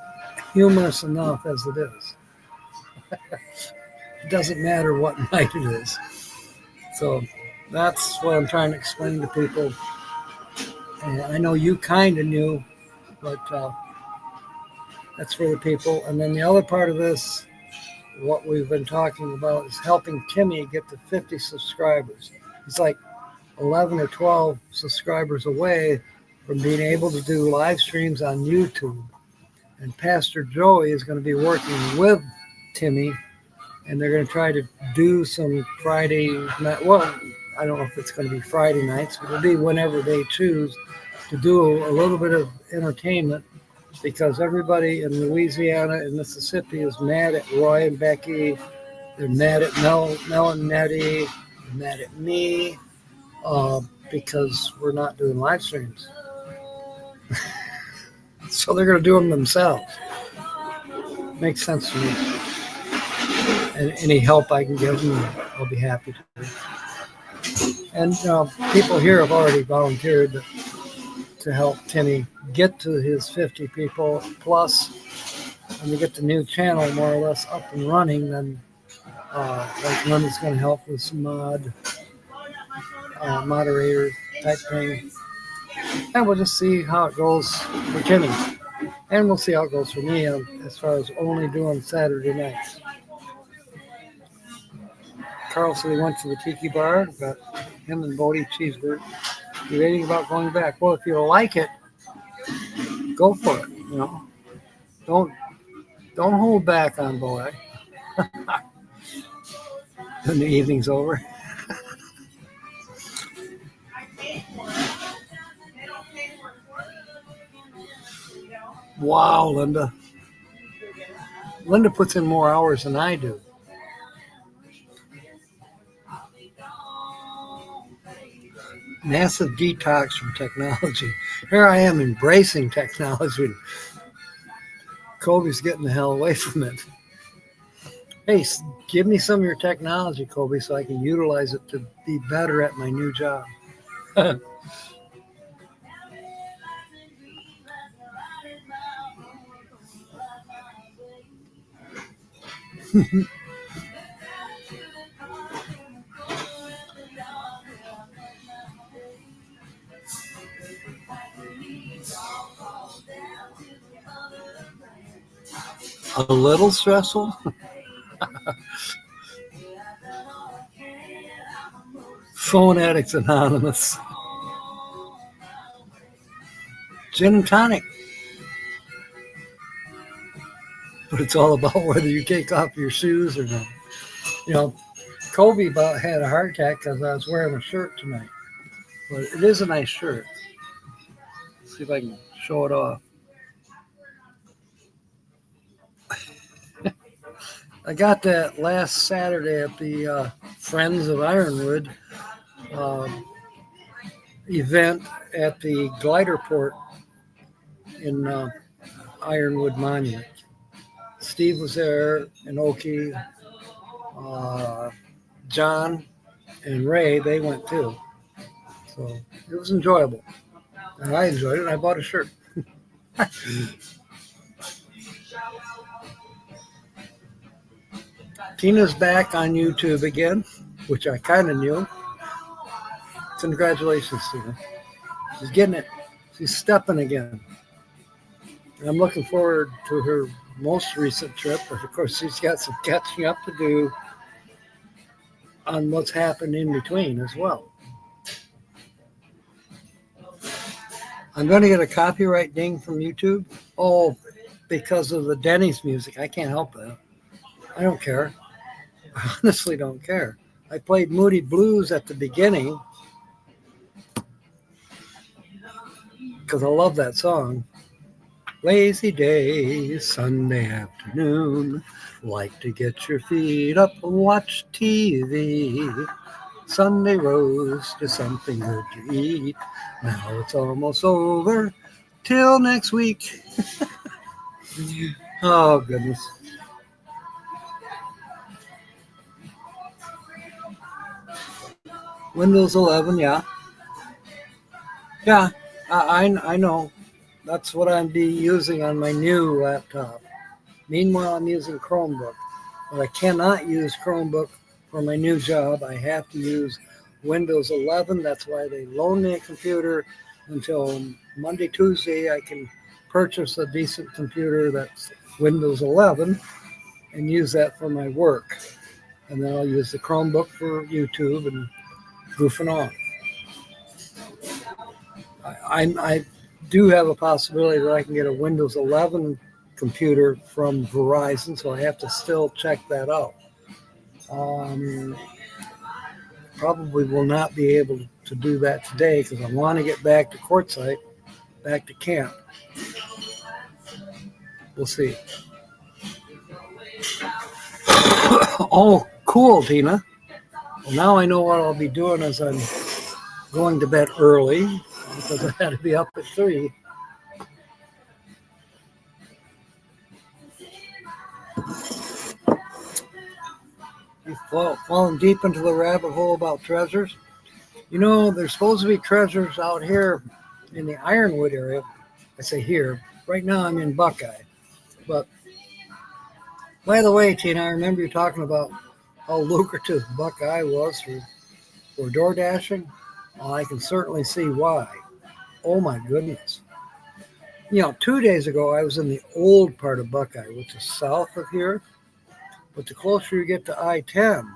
humorous enough as it is. It doesn't matter what night it is. So that's what I'm trying to explain to people. And I know you kind of knew, but that's for the people. And then the other part of this, what we've been talking about, is helping Timmy get to 50 subscribers. He's like 11 or 12 subscribers away from being able to do live streams on YouTube. And Pastor Joey is going to be working with Timmy, and they're going to try to do some Friday night. Well, I don't know if it's going to be Friday nights, but it'll be whenever they choose to do a little bit of entertainment, because everybody in Louisiana and Mississippi is mad at Roy and Becky. They're mad at Mel and Nettie. They're mad at me because we're not doing live streams. So they're going to do them themselves. Makes sense to me. And any help I can give them, I'll be happy to. And people here have already volunteered to help Timmy get to his 50 people. Plus, when we get the new channel more or less up and running, then like Linda's going to help with some moderator type thing. And we'll just see how it goes for Timmy. And we'll see how it goes for me as far as only doing Saturday nights. Carl said he went to the tiki bar, got him and Bodie cheeseburger. Debating about going back. Well, if you like it, go for it. Don't hold back on boy. When the evening's over. Wow, Linda. Linda puts in more hours than I do. Massive detox from technology. Here I am embracing technology. Kobe's getting the hell away from it. Hey, give me some of your technology, Kobe, so I can utilize it to be better at my new job. A little stressful? Phone Addicts Anonymous. Gin and tonic. But it's all about whether you take off your shoes or not. Kobe about had a heart attack because I was wearing a shirt tonight. But it is a nice shirt. Let's see if I can show it off. I got that last Saturday at the Friends of Ironwood event at the glider port in Ironwood Monument. Steve was there, and Oki, John, and Ray, they went too. So it was enjoyable. And I enjoyed it. I bought a shirt. Tina's back on YouTube again, which I kind of knew. Congratulations, Tina. She's getting it. She's stepping again. And I'm looking forward to her most recent trip, but of course she's got some catching up to do on what's happened in between as well. I'm going to get a copyright ding from YouTube. Oh, because of the Denny's music. I can't help that. I don't care. I honestly don't care. I played Moody Blues at the beginning because I love that song. Lazy day, Sunday afternoon. Like to get your feet up and watch TV. Sunday roast is something good to eat. Now it's almost over. Till next week. Oh, goodness. Windows 11, yeah. Yeah, I know. That's what I'd be using on my new laptop. Meanwhile, I'm using Chromebook. But I cannot use Chromebook for my new job. I have to use Windows 11. That's why they loan me a computer until Monday, Tuesday. I can purchase a decent computer that's Windows 11 and use that for my work. And then I'll use the Chromebook for YouTube and goofing off. I do have a possibility that I can get a Windows 11 computer from Verizon, so I have to still check that out. Probably will not be able to do that today because I want to get back to Quartzsite, back to camp. We'll see. Oh, cool, Tina. Well, now I know what I'll be doing as I'm going to bed early because I had to be up at 3. You've fallen deep into the rabbit hole about treasures. You know, there's supposed to be treasures out here in the Ironwood area. I say here. Right now I'm in Buckeye. But by the way, Tina, I remember you talking about how lucrative Buckeye was for door dashing. Well, I can certainly see why. Oh my goodness. You know, 2 days ago I was in the old part of Buckeye, which is south of here. But the closer you get to I-10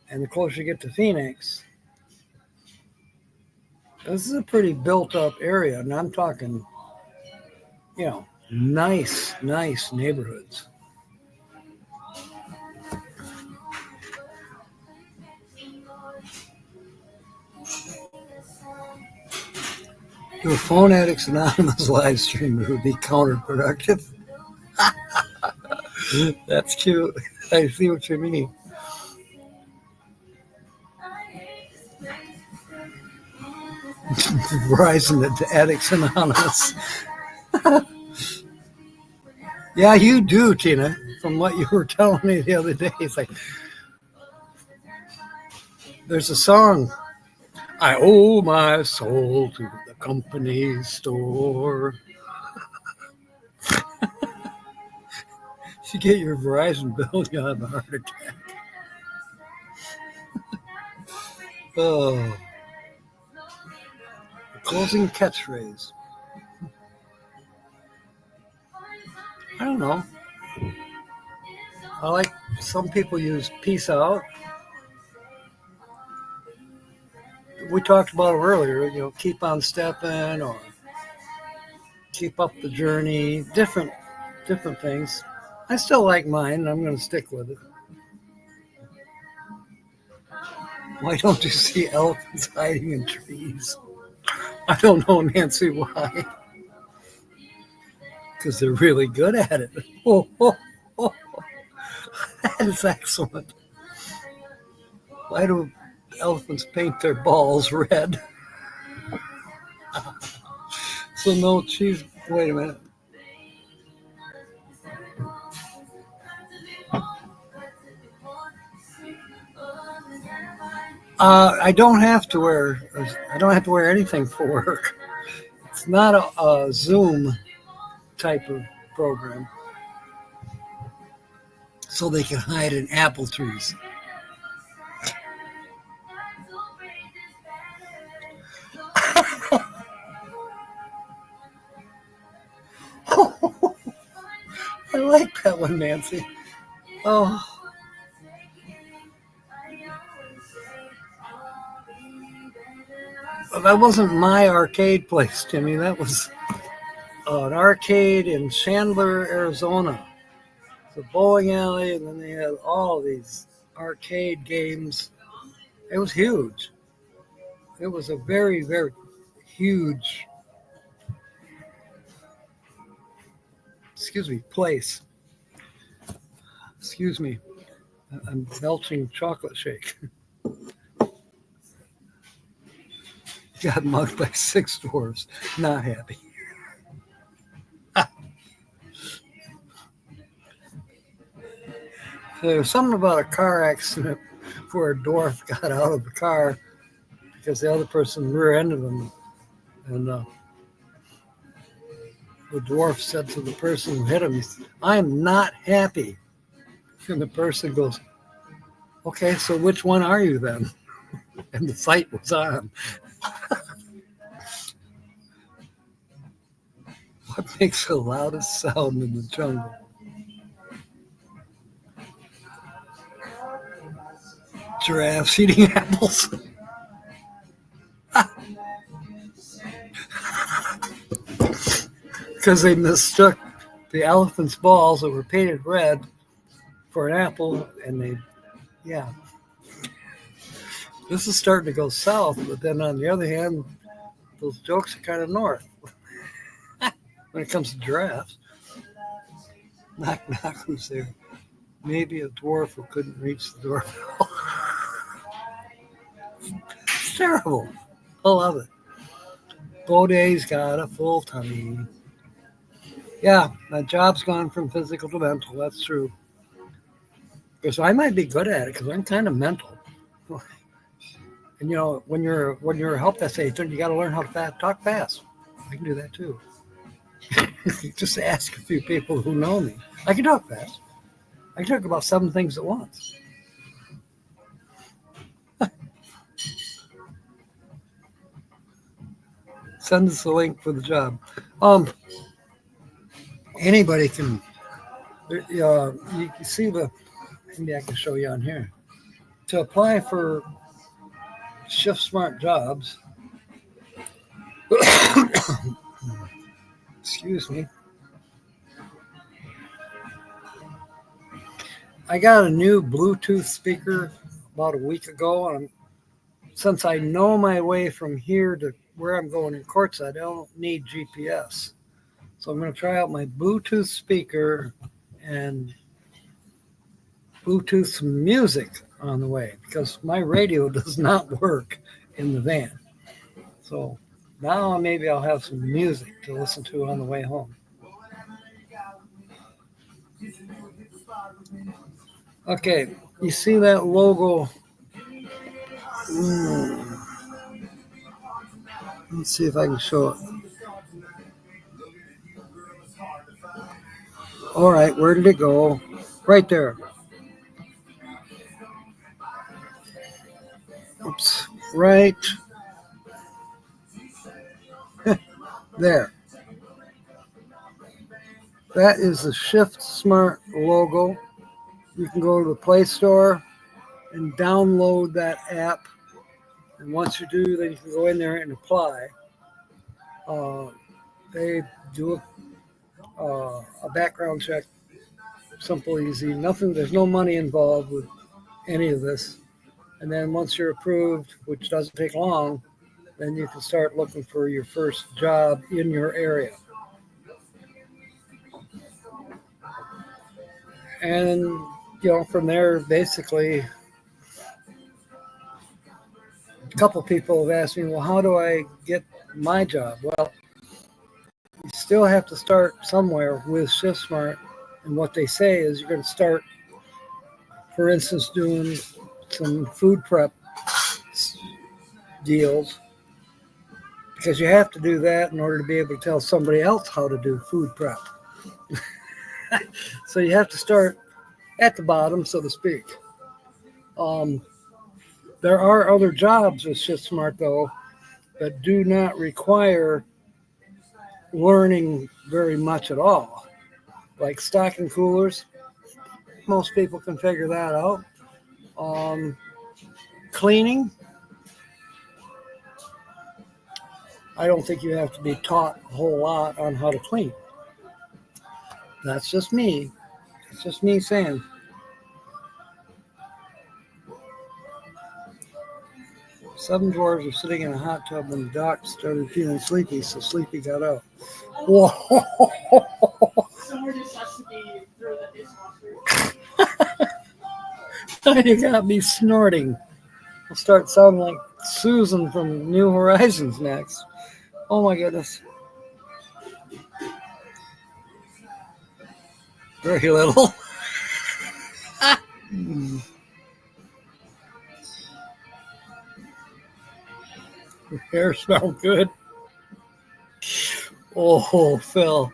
and the closer you get to Phoenix, this is a pretty built up area. And I'm talking, you know, nice neighborhoods. Do a Phone Addicts Anonymous live stream would be counterproductive. That's cute. I see what you mean. Verizon Addicts Anonymous. Yeah, you do, Tina. From what you were telling me the other day, it's like there's a song. I owe my soul to the company store. If you get your Verizon bill, you'll have a heart attack. Oh. The closing catchphrase. I don't know. I like some people use peace out. We talked about it earlier, you know, keep on stepping or keep up the journey, different things. I still like mine, and I'm going to stick with it. Why don't you see elephants hiding in trees? I don't know, Nancy, why. Because they're really good at it. Oh, oh, oh. That is excellent. Why do elephants paint their balls red? So no cheese. Wait a minute. I don't have to wear anything for work. It's not a Zoom type of program, so they can hide in apple trees. I like that one, Nancy. Oh, well, that wasn't my arcade place, Timmy. That was an arcade in Chandler, Arizona. It's a bowling alley, and then they had all these arcade games. It was huge. It was a very, very huge, place. Excuse me. I'm belching chocolate shake. Got mugged by 6 dwarves. Not happy. There was something about a car accident where a dwarf got out of the car because the other person rear-ended him. And the dwarf said to the person who hit him, "I'm not happy." And the person goes, "Okay, so which one are you then?" And the fight was on. What makes the loudest sound in the jungle? Giraffes eating apples. Because they mistook the elephant's balls that were painted red for an apple, and yeah. This is starting to go south, but then on the other hand, those jokes are kind of north when it comes to giraffes. Knock, knock, who's there? Maybe a dwarf who couldn't reach the doorbell. It's terrible. I love it. Boday's got a full tummy. Yeah, my job's gone from physical to mental. That's true. Because I might be good at it because I'm kind of mental. And when you're a help desk agent, you got to learn how to talk fast. I can do that too. Just ask a few people who know me. I can talk fast. I can talk about 7 things at once. Send us a link for the job. Anybody can. You can see maybe I can show you on here. To apply for Shift Smart jobs. Excuse me. I got a new Bluetooth speaker about a week ago, and since I know my way from here to where I'm going in Quartz, I don't need GPS. So I'm going to try out my Bluetooth speaker and Bluetooth music on the way because my radio does not work in the van. So now maybe I'll have some music to listen to on the way home. Okay, you see that logo? Let's see if I can show it. All right, where did it go? Right there. Oops, right there. That is the Shift Smart logo. You can go to the Play Store and download that app. And once you do, then you can go in there and apply. They do a background check. Simple, easy. Nothing. There's no money involved with any of this. And then once you're approved, which doesn't take long, then you can start looking for your first job in your area. And, from there, basically, a couple people have asked me, well, how do I get my job? Well, you still have to start somewhere with Shift Smart. And what they say is you're going to start, for instance, doing some food prep deals because you have to do that in order to be able to tell somebody else how to do food prep. So you have to start at the bottom, so to speak. There are other jobs with Shift Smart, though, that do not require learning very much at all. Like stocking coolers, most people can figure that out. Um, Cleaning, I don't think you have to be taught a whole lot on how to clean. That's just me. It's just me saying. Seven dwarves were sitting in a hot tub when the doc started feeling sleepy, so Sleepy got up. Whoa! Somewhere just has to be through the dishwasher. You got me snorting. I'll start sounding like Susan from New Horizons next. Oh my goodness. Very little. Hair smelled good. Oh, Phil.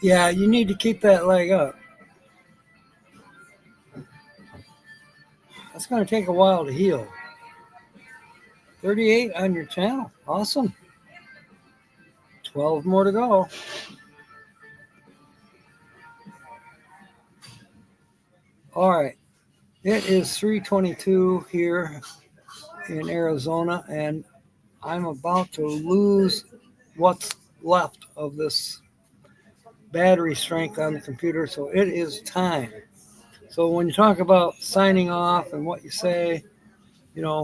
Yeah, you need to keep that leg up. That's going to take a while to heal. 38 on your channel. Awesome. 12 more to go. All right. It is 3:22 here in Arizona, and I'm about to lose what's left of this battery strength on the computer, so it is time. So when you talk about signing off and what you say,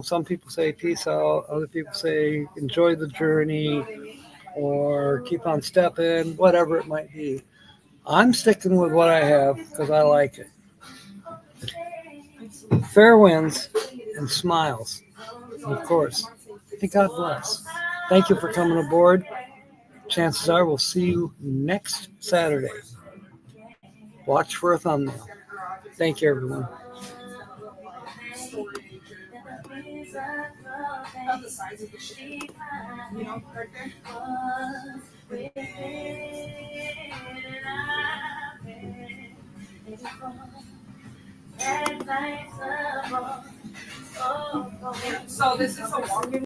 some people say peace out, other people say enjoy the journey or keep on stepping, whatever it might be. I'm sticking with what I have because I like it. Fair winds and smiles. And of course, God bless. Thank you for coming aboard. Chances are we'll see you next Saturday. Watch for a thumbnail. Thank you, everyone. Of the size of the ship. You know, right there. So this is a walk-in